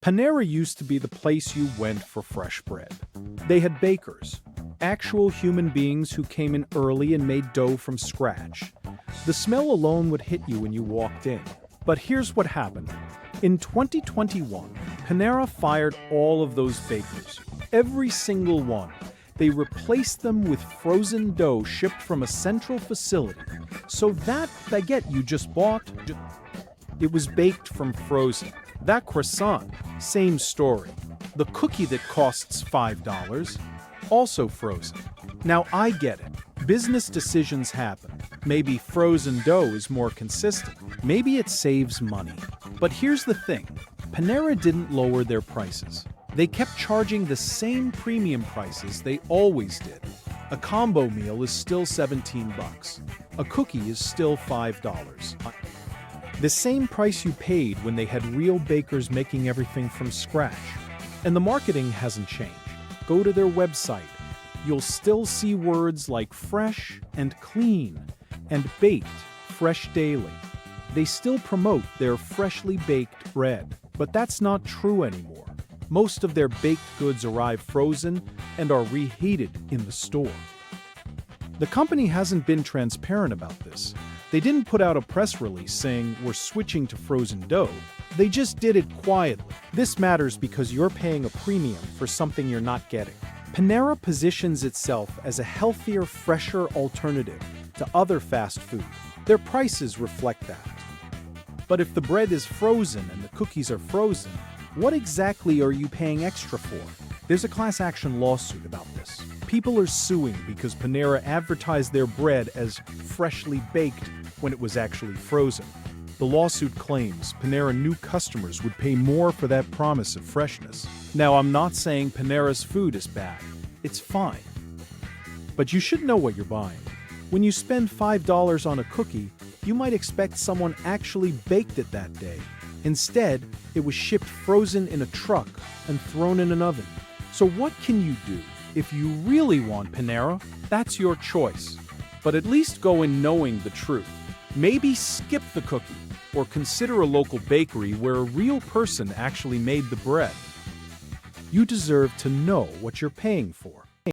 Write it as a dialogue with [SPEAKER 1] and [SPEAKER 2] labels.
[SPEAKER 1] Panera used to be the place you went for fresh bread. They had bakers, actual human beings who came in early and made dough from scratch. The smell alone would hit you when you walked in. But here's what happened. In 2021, Panera fired all of those bakers. Every single one. They replaced them with frozen dough shipped from a central facility. So that baguette you just bought, it was baked from frozen. That croissant, same story. The cookie that costs $5, also frozen. Now I get it. Business decisions happen. Maybe frozen dough is more consistent. Maybe it saves money. But here's the thing. Panera didn't lower their prices. They kept charging the same premium prices they always did. A combo meal is still $17. A cookie is still $5. The same price you paid when they had real bakers making everything from scratch. And the marketing hasn't changed. Go to their website. You'll still see words like fresh and clean and baked fresh daily. They still promote their freshly baked bread, but that's not true anymore. Most of their baked goods arrive frozen and are reheated in the store. The company hasn't been transparent about this. They didn't put out a press release saying we're switching to frozen dough. They just did it quietly. This matters because you're paying a premium for something you're not getting. Panera positions itself as a healthier, fresher alternative to other fast food. Their prices reflect that. But if the bread is frozen and the cookies are frozen, what exactly are you paying extra for? There's a class action lawsuit about this. People are suing because Panera advertised their bread as freshly baked when it was actually frozen. The lawsuit claims Panera knew customers would pay more for that promise of freshness. Now, I'm not saying Panera's food is bad. It's fine. But you should know what you're buying. When you spend $5 on a cookie, you might expect someone actually baked it that day. Instead, it was shipped frozen in a truck and thrown in an oven. So what can you do? If you really want Panera, that's your choice. But at least go in knowing the truth. Maybe skip the cookie, or consider a local bakery where a real person actually made the bread. You deserve to know what you're paying for.